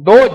2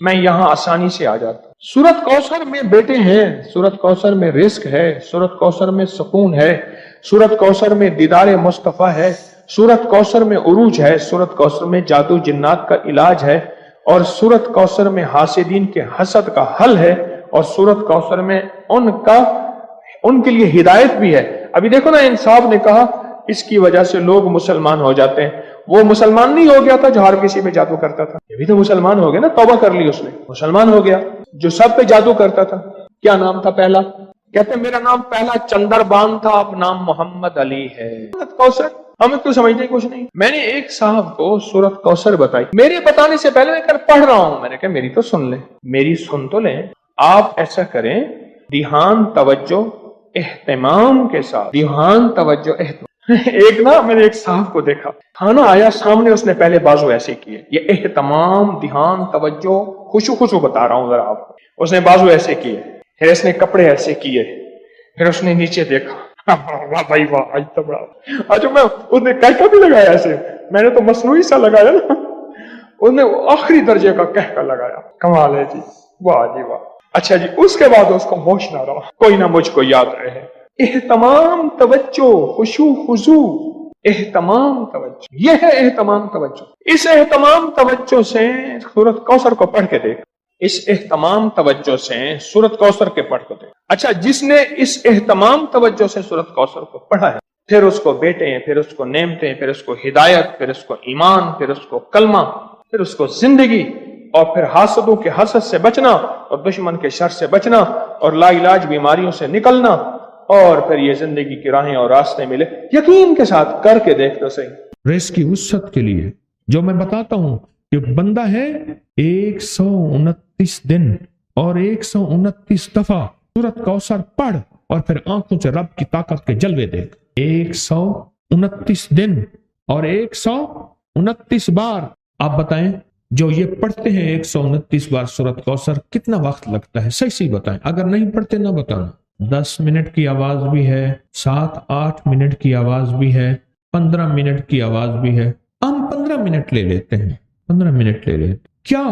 میں یہاں آسانی سے آ جاتا ہوں۔ سورت کوثر میں بیٹے ہیں، سورت کوثر میں رزق ہے، سورت کوثر میں سکون ہے، سورت کوثر میں دیدار مصطفیٰ ہے، سورت کوثر میں عروج ہے، سورت کوثر میں جادو جنات کا علاج ہے، اور سورت کوثر میں حاسدین کے حسد کا حل ہے، اور سورت کوثر میں ان کے لیے ہدایت بھی ہے۔ ابھی دیکھو نا، انصاف نے کہا اس کی وجہ سے لوگ مسلمان ہو جاتے ہیں۔ وہ مسلمان نہیں ہو گیا تھا جو ہر کسی پہ جادو کرتا تھا، یہ بھی تو مسلمان ہو گیا نا، توبہ کر لی اس نے، مسلمان ہو گیا۔ جو سب پہ جادو کرتا تھا، کیا نام تھا پہلا؟ کہتے ہیں میرا نام پہلا چندر بان تھا، اب نام محمد علی ہے۔ سورت کوثر ہمیں تو سمجھنے کچھ نہیں۔ میں نے ایک صاحب کو سورت کوثر بتائی، میرے بتانے سے پہلے میں پڑھ رہا ہوں، میں نے کہا میری تو سن لیں، میری سن تو لیں۔ آپ ایسا کریں، دھیان، توجہ، اہتمام کے ساتھ، دھیان، توجہ، اہتمام۔ ایک نا میں نے ایک صاحب کو دیکھا، کھانا آیا سامنے، اس نے پہلے بازو ایسے کیے، یہ اہتمام، دھیان، توجہ، خشوع بتا رہا ہوں ذرا آپ کو۔ اس نے بازو ایسے کیے، پھر اس نے کپڑے ایسے کیے، پھر اس نے نیچے دیکھا، واہ بھائی واہ، آج تو بڑا، اچھا میں اس نے کہکا بھی لگایا ایسے، میں نے تو مصنوعی سا لگایا نا، اس نے آخری درجے کا کہکا لگایا، کمال ہے جی، واہ جی واہ۔ اچھا جی، اس کے بعد اس کو ہوش نہ رہا، کوئی نہ مجھ کو یاد رہے، اہتمام، توجہ، خشوع خضوع، اہتمام، توجہ، یہ ہے اہتمام توجہ۔ اس اہتمام توجہ سے سورت کوثر کو پڑھ کے دیکھ، اس اہتمام توجہ سے سورت کوثر کے پڑھ کے دیکھ۔ اچھا، جس نے اس اہتمام توجہ سے سورت کوثر کو پڑھا ہے، پھر اس کو بیٹے ہیں، پھر اس کو نعمتیں، پھر اس کو ہدایت، پھر اس کو ایمان، پھر اس کو کلمہ، پھر اس کو زندگی، اور پھر حاسدوں کے حسد سے بچنا، اور دشمن کے شر سے بچنا، اور لا علاج بیماریوں سے نکلنا، اور پھر یہ زندگی کی راہیں اور راستے ملے۔ یقین کے ساتھ کر کے دیکھ تو صحیح۔ ریس کی وسعت کے لیے جو میں بتاتا ہوں کہ بندہ ہے 129 دن اور 129 دفعہ سورت کوثر پڑھ، اور پھر آنکھوں سے رب کی طاقت کے جلوے دیکھ۔ 129 دن اور 129 بار۔ آپ بتائیں، جو یہ پڑھتے ہیں 129 بار سورت کوثر، کتنا وقت لگتا ہے؟ صحیح بتائیں، اگر نہیں پڑھتے نہ بتانا۔ 10 منٹ کی آواز بھی ہے، 7-8 منٹ کی آواز بھی ہے، 15 منٹ کی آواز بھی ہے۔ ہم 15 منٹ لے لیتے ہیں، 15 منٹ لے لیتے۔ کیا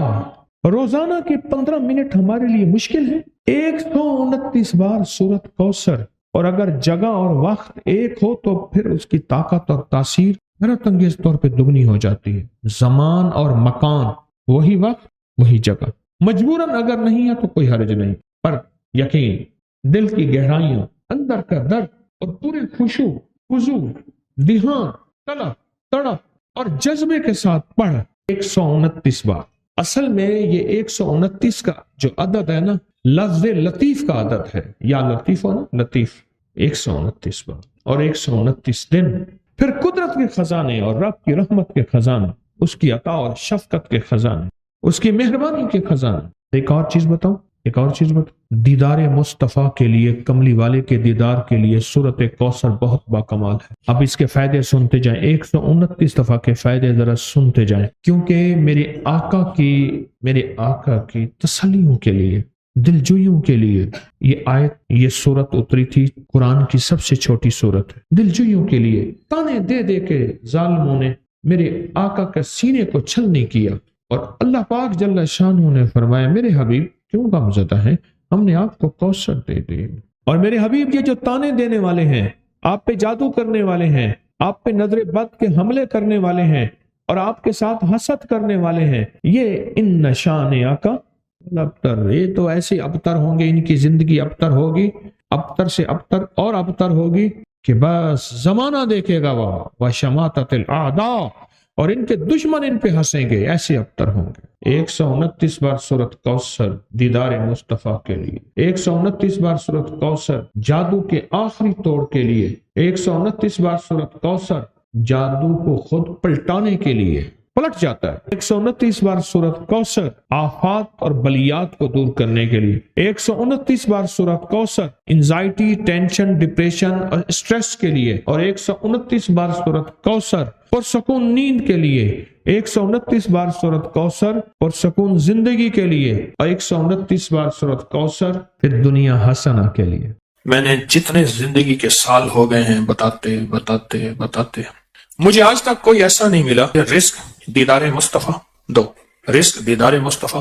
روزانہ کے 15 منٹ ہمارے لیے مشکل ہے؟ 129 بار سورت کوثر، اور اگر جگہ اور وقت ایک ہو تو پھر اس کی طاقت اور تاثیر حیرت انگیز طور پہ دگنی ہو جاتی ہے۔ زمان اور مکان، وہی وقت وہی جگہ۔ مجبوراً اگر نہیں ہے تو کوئی حرج نہیں، پر یقین، دل کی گہرائیاں، اندر کا درد، اور پورے خشوع خضوع، دھیان، طلب، تڑپ اور جذبے کے ساتھ پڑھ 129 بار۔ اصل میں یہ 129 کا جو عدد ہے نا، لفظ لطیف کا عدد ہے، یا لطیف ہو نا، لطیف۔ 129 بار اور 129 دن۔ پھر قدرت کے خزانے اور رب کی رحمت کے خزانے، اس کی عطا اور شفقت کے خزانے، اس کی مہربانی کے خزانے۔ ایک اور چیز بتاؤں، دیدار مصطفیٰ کے لیے، کملی والے کے دیدار کے لیے سورت کوثر بہت باکمال ہے۔ اب اس کے فائدے سنتے جائیں، 129 دفعہ کے فائدے ذرا سنتے جائیں، کیونکہ میرے آقا کی تسلیوں کے لیے، دلجوئیوں کے لیے یہ سورت اتری تھی۔ قرآن کی سب سے چھوٹی سورت ہے۔ دلجوئیوں کے لیے تانے دے دے کے ظالموں نے میرے آقا کے سینے کو چھلنی کیا، اور اللہ پاک جل شانہ نے فرمایا، میرے حبیب کیوں غمزدہ ہیں، ہم نے آپ کو کوثر دے دی۔ اور میرے حبیب، یہ جو تانے دینے والے ہیں، آپ پہ جادو کرنے والے ہیں، آپ پہ نظر بد کے حملے کرنے والے ہیں، اور آپ کے ساتھ حسد کرنے والے ہیں، یہ ان نشان آقا ابتر، یہ تو ایسے ابتر ہوں گے، ان کی زندگی ابتر ہوگی، ابتر سے ابتر اور ابتر ہوگی، کہ بس زمانہ دیکھے گا وہ وشماتت الاعداء، اور ان کے دشمن ان پہ ہنسیں گے، ایسے ابتر ہوں گے۔ 129 بار سورت کوثر دیدار مصطفیٰ کے لیے، 129 بار سورت کوثر جادو کے آخری توڑ کے لیے، 129 بار سورت کوثر جادو کو خود پلٹانے کے لیے، پلٹ جاتا ہے۔ 129 بار سورت کوثر آفات اور بلیات کو دور کرنے کے لیے، 129 بار سورت کوثر انزائٹی، ٹینشن، ڈپریشن اور اسٹریس کے لیے، اور 129 بار سورت کوثر پرسکون نیند کے لیے، 129 بار سورت کوثر پرسکون زندگی کے لیے، اور 129 بار سورت کوثر پھر دنیا حسنہ کے لیے۔ میں نے جتنے زندگی کے سال ہو گئے ہیں بتاتے مجھے آج تک کوئی ایسا نہیں ملا کہ رزق دیدار مصطفیٰ دو، رزق دیدار مصطفیٰ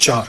4,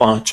5,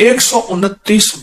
129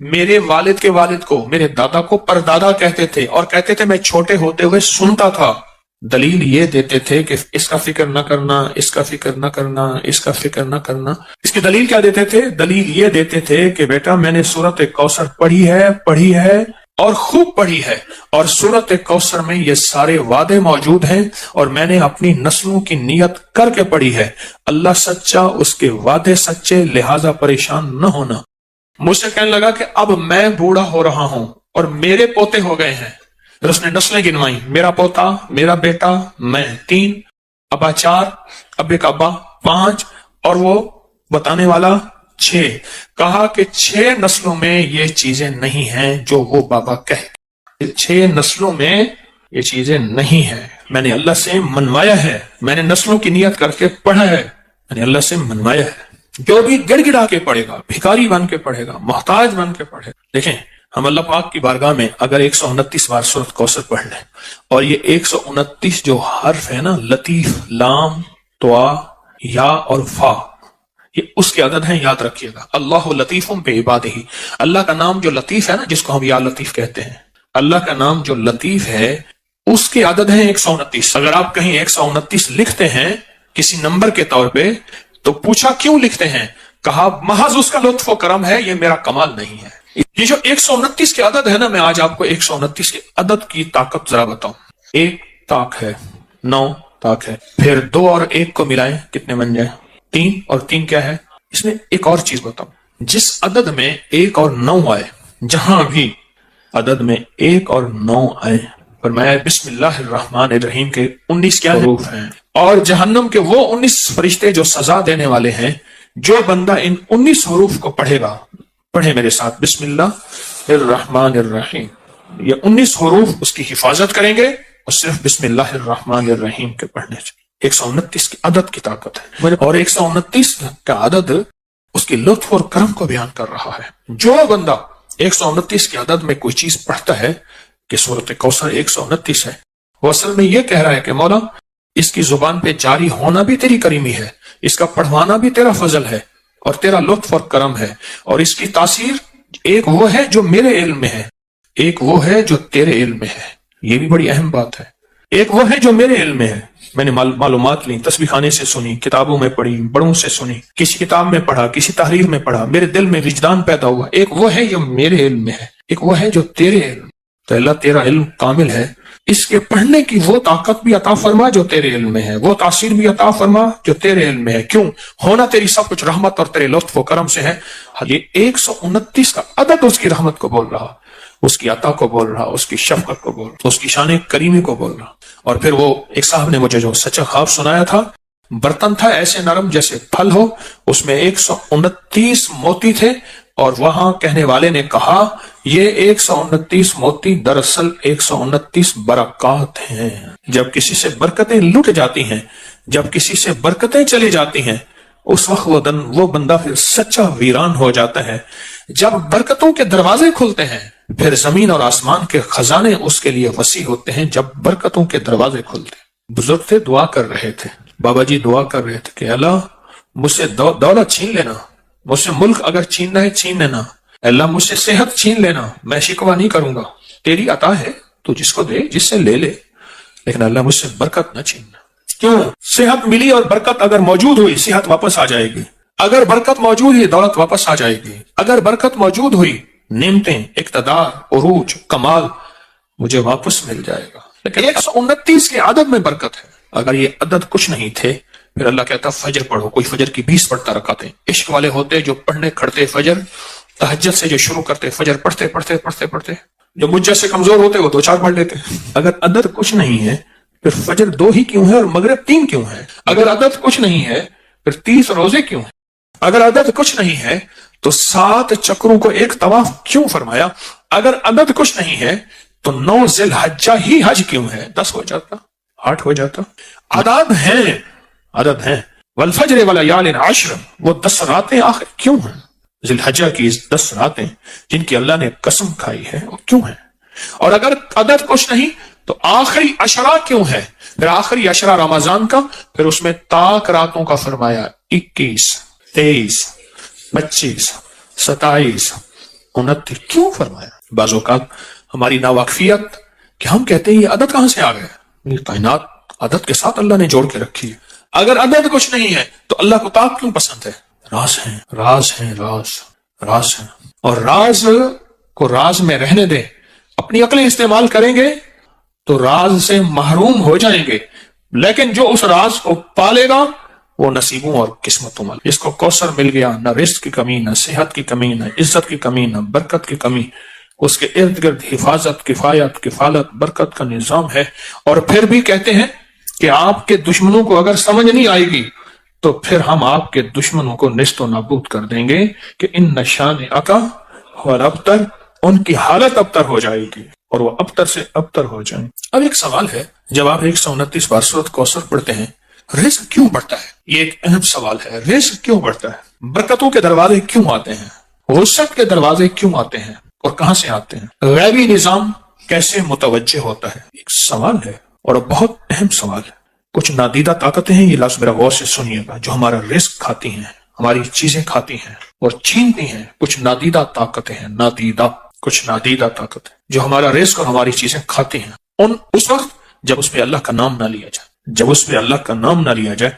میرے والد کے والد کو، میرے دادا کو پردادا کہتے تھے، اور کہتے تھے میں چھوٹے ہوتے ہوئے سنتا تھا۔ دلیل یہ دیتے تھے کہ اس کا فکر نہ کرنا، اس کا فکر نہ کرنا، اس کا فکر نہ کرنا۔ اس کی دلیل کیا دیتے تھے؟ دلیل یہ دیتے تھے کہ بیٹا میں نے سورۃ کوثر پڑھی ہے اور خوب پڑھی ہے، اور سورۃ کوثر میں یہ سارے وعدے موجود ہیں، اور میں نے اپنی نسلوں کی نیت کر کے پڑھی ہے۔ اللہ سچا، اس کے وعدے سچے، لہذا پریشان نہ ہونا۔ مجھ سے کہنے لگا کہ اب میں بوڑھا ہو رہا ہوں اور میرے پوتے ہو گئے ہیں۔ پھر اس نے نسلیں گنوائی، میرا پوتا، میرا بیٹا، میں 3، ابا 4، ابے کا ابا 5، اور وہ بتانے والا 6۔ کہا کہ 6 نسلوں میں یہ چیزیں نہیں ہیں جو وہ بابا کہے، 6 نسلوں میں یہ چیزیں نہیں ہیں۔ میں نے اللہ سے منوایا ہے، میں نے نسلوں کی نیت کر کے پڑھا ہے، میں نے اللہ سے منوایا ہے۔ جو بھی گڑ گڑا کے پڑھے گا، بھکاری بن کے پڑھے گا، محتاج بن کے پڑھے گا۔ دیکھیں ہم اللہ پاک کی بارگاہ میں اگر 129 بار سورۃ کوثر پڑھ لیں، اور یہ 129 جو حرف ہے نا، لطیف، لام، طوا، یا اور فا، یہ اس کے عدد ہیں، یاد رکھیے گا۔ اللہ لطیف بعبادہ، اللہ کا نام جو لطیف ہے نا، جس کو ہم یا لطیف کہتے ہیں، اللہ کا نام جو لطیف ہے اس کے عدد ہیں 129۔ اگر آپ کہیں 129 لکھتے ہیں کسی نمبر کے طور پہ تو پوچھا کیوں لکھتے ہیں؟ کہا محض اس کا لطف و کرم ہے، یہ میرا کمال نہیں ہے۔ یہ جو 129 کے عدد ہے نا، میں آج آپ کو 129 کے عدد کی طاقت ذرا بتاؤں۔ 1 طاق ہے، 9 طاق ہے، پھر 2 اور 1 کو ملائیں کتنے بن جائیں؟ 3، اور 3 کیا ہے؟ اس میں ایک اور چیز بتاؤں، جس عدد میں 1 اور 9 آئے، جہاں بھی عدد میں 1 اور 9 آئے، فرمایا بسم اللہ الرحمن الرحیم کے 19 کیا حروف ہیں، اور جہنم کے وہ 19 فرشتے جو سزا دینے والے ہیں۔ جو بندہ ان 19 حروف کو پڑھے گا، پڑھے میرے ساتھ، بسم اللہ الرحمن الرحیم، یہ 19 حروف اس کی حفاظت کریں گے، اور صرف بسم اللہ الرحمن الرحیم کے پڑھنے سے 129 کی عدد کی طاقت ہے، اور 129 کا عدد اس کی لطف اور کرم کو بیان کر رہا ہے۔ جو بندہ 129 کے عدد میں کوئی چیز پڑھتا ہے کہ سورۃ کوثر 129 ہے، وہ اصل میں یہ کہہ رہا ہے کہ مولا اس کی زبان پہ جاری ہونا بھی تیری کریمی ہے، اس کا پڑھوانا بھی تیرا فضل ہے اور تیرا لطف اور کرم ہے، اور اس کی تاثیر ایک وہ ہے جو میرے علم میں ہے، ایک وہ ہے جو تیرے علم میں ہے۔ یہ بھی بڑی اہم بات ہے، ایک وہ ہے جو میرے علم میں ہے، میں نے معلومات لی، تسبیح خانے سے سنی، کتابوں میں پڑھی، بڑوں سے سنی، کسی کتاب میں پڑھا، کسی تحریر میں پڑھا، میرے دل میں وجدان پیدا ہوا۔ ایک وہ ہے جو میرے علم میں ہے، ایک وہ ہے جو تیرے علم میں۔ تو اللہ تیرا علم کامل ہے، اس کے پڑھنے کی وہ طاقت بھی عطا فرما جو تیرے علم میں ہے، وہ تاثیر بھی عطا فرما جو تیرے علم میں ہے۔ کیوں؟ ہونا تیری سب کچھ رحمت اور تیرے لطف و کرم سے ہے۔ یہ 129 کا عدد اس کی رحمت کو بول رہا، اس کی عطا کو بول رہا، اس کی شفقت کو بول رہا، اس کی شان کریمی کو بول رہا۔ اور پھر وہ ایک صاحب نے مجھے جو سچا خواب سنایا تھا، برتن تھا ایسے نرم جیسے پھل ہو، اس میں 129 موتی تھے، اور وہاں کہنے والے نے کہا یہ 129 موتی دراصل 129 برکات ہیں۔ جب کسی سے برکتیں لٹ جاتی ہیں، جب کسی سے برکتیں چلی جاتی ہیں، اس وقت وہ بندہ پھر سچا ویران ہو جاتا ہے۔ جب برکتوں کے دروازے کھلتے ہیں، پھر زمین اور آسمان کے خزانے اس کے لیے وسیع ہوتے ہیں۔ جب برکتوں کے دروازے کھلتے ہیں، بزرگ تھے دعا کر رہے تھے، بابا جی دعا کر رہے تھے کہ اللہ مجھ سے دولت چھین لینا، مجھ سے ملک اگر چھیننا ہے چھین لینا، اللہ مجھ سے صحت چھین لینا، میں شکوہ نہیں کروں گا، تیری عطا ہے، تو جس کو دے، جس سے لے لے، لیکن اللہ مجھ سے برکت نہ چھیننا۔ کیوں؟ صحت ملی اور برکت اگر موجود ہوئی، صحت واپس آ جائے گی۔ اگر برکت موجود ہوئی، دولت واپس آ جائے گی۔ اگر برکت موجود ہوئی، نعمتیں، اقتدار، عروج، کمال مجھے واپس مل جائے گا۔ لیکن 129 کے عدد میں برکت ہے۔ اگر یہ عدد کچھ نہیں تھے، پھر اللہ کہتا فجر پڑھو، کوئی فجر کی 20 پڑھتا رکعتیں۔ عشق والے ہوتے جو پڑھنے کھڑتے فجر، تہجد سے جو شروع کرتے فجر پڑھتے پڑھتے پڑھتے پڑھتے، جو مجھ جیسے کمزور ہوتے وہ 2-4 پڑھ لیتے۔ اگر عدد کچھ نہیں ہے پھر فجر 2 ہی کیوں ہے اور مغرب 3 کیوں ہے؟ اگر عدد کچھ نہیں ہے پھر 30 روزے کیوں ہیں؟ اگر عدد کچھ نہیں ہے تو 7 چکروں کو ایک طواف کیوں فرمایا؟ اگر عدد کچھ نہیں ہے تو 9 ذی الحجہ ہی حج کیوں ہے؟ 10 ہو جاتا، 8 ہو جاتا۔ عدد ہیں، عدد ہیں۔ والفجر ولیال عشر، وہ 10 راتیں آخر کیوں ہیں؟ ذی الحجہ کی 10 راتیں جن کی اللہ نے قسم کھائی ہے وہ کیوں ہیں؟ اور اگر عدد کچھ نہیں تو آخری عشرہ کیوں ہے؟ پھر آخری عشرہ رمضان کا، پھر اس میں طاق راتوں کا فرمایا، 21، 23، 25، 27، 29 کیوں فرمایا؟ بعض اوقات ہماری ناواقفیت کہ ہم کہتے ہیں یہ عدد کہاں سے آ گئے؟ یہ کائنات عدد کے ساتھ اللہ نے جوڑ کے رکھی ہے. اگر عدد کچھ نہیں ہے تو اللہ کو طاق کیوں پسند ہے؟ راز ہیں، راز ہیں، راز ہیں. اور راز کو راز میں رہنے دیں. اپنی عقلیں استعمال کریں گے تو راز سے محروم ہو جائیں گے، لیکن جو اس راز کو پالے گا وہ نصیبوں اور قسمتوں میں. جس کو کوثر مل گیا، نہ رزق کی کمی، نہ صحت کی کمی، نہ عزت کی کمی، نہ برکت کی کمی. اس کے ارد گرد حفاظت، کفایت، کفالت، برکت کا نظام ہے. اور پھر بھی کہتے ہیں کہ آپ کے دشمنوں کو اگر سمجھ نہیں آئے گی تو پھر ہم آپ کے دشمنوں کو نیست و نابود کر دیں گے کہ ان نشان اکا اور ابتر، ان کی حالت ابتر ہو جائے گی اور وہ ابتر سے ابتر ہو جائیں. اب ایک سوال ہے، جب آپ 129 بار سورۃ کوثر پڑھتے ہیں، رزق کیوں بڑھتا ہے؟ یہ ایک اہم سوال ہے. رزق کیوں بڑھتا ہے؟ برکتوں کے دروازے کیوں آتے ہیں؟ وسعت کے دروازے کیوں آتے ہیں اور کہاں سے آتے ہیں؟ غیبی نظام کیسے متوجہ ہوتا ہے؟ ایک سوال ہے اور بہت اہم سوال ہے. کچھ نادیدہ طاقتیں ہیں، یہ لفظ میرا غور سے سنیے گا، جو ہمارا رزق کھاتی ہیں، ہماری چیزیں کھاتی ہیں اور چھینتی ہیں. کچھ نادیدہ طاقتیں ہیں، کچھ نادیدہ طاقتیں جو ہمارا رزق اور ہماری چیزیں کھاتی ہیں. اس وقت جب اس پہ اللہ کا نام نہ لیا جائے،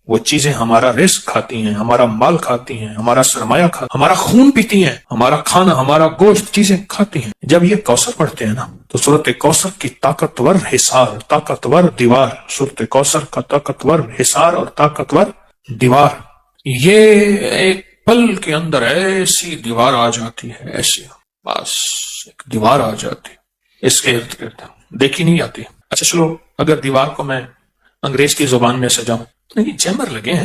وہ چیزیں ہمارا رزق کھاتی ہیں، ہمارا مال کھاتی ہیں، ہمارا سرمایہ ہمارا خون پیتی ہیں، ہمارا کھانا، ہمارا گوشت چیزیں کھاتی ہیں. جب یہ کوثر پڑھتے ہیں نا تو سورۃ کوثر کی طاقتور حصار، طاقتور دیوار، سورۃ کوثر کا طاقتور حصار اور طاقتور دیوار، یہ ایک پل کے اندر ایسی دیوار آ جاتی ہے، ایسی بس ایک دیوار آ جاتی ہے، اس کے ارد گرد دیکھی نہیں آتی. اچھا چلو، اگر دیوار کو میں انگریز کی زبان میں سجاؤں، نہیں جیمر لگے ہیں،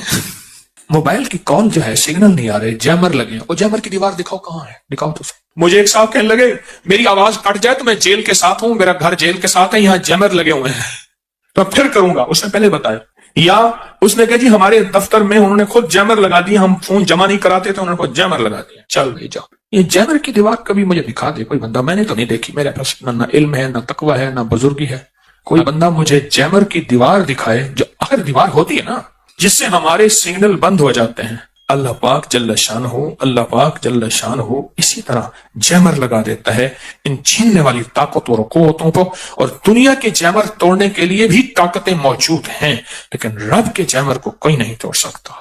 موبائل کی کال جو ہے سگنل نہیں آ رہے، جیمر لگے ہیں. وہ جیمر کی دیوار دکھاؤ کہاں ہے، دکھاؤ تو. مجھے ایک صاحب کہنے لگے میری آواز کٹ جائے تو میں جیل کے ساتھ ہوں، میرا گھر جیل کے ساتھ ہے، یہاں جیمر لگے ہوئے ہیں، تو پھر کروں گا. اس نے پہلے بتایا. یا اس نے کہا جی ہمارے دفتر میں انہوں نے خود جیمر لگا دیا، ہم فون جمع نہیں کراتے تو انہوں نے خود جیمر لگا دیا. چل بھائی جاؤ. یہ جیمر کی دیوار کبھی مجھے دکھا دے کوئی بندہ، میں نے تو نہیں دیکھی، میرے پاس نہ علم ہے، نہ تقوی ہے، نہ بزرگی ہے. کوئی بندہ مجھے جیمر کی دیوار دکھائے، جو آخر دیوار ہوتی ہے نا جس سے ہمارے سگنل بند ہو جاتے ہیں. اللہ پاک جل شان ہو اسی طرح جیمر لگا دیتا ہے ان چھیننے والی طاقتوں اور قوتوں کو. اور دنیا کے جیمر توڑنے کے لیے بھی طاقتیں موجود ہیں، لیکن رب کے جیمر کو کوئی نہیں توڑ سکتا.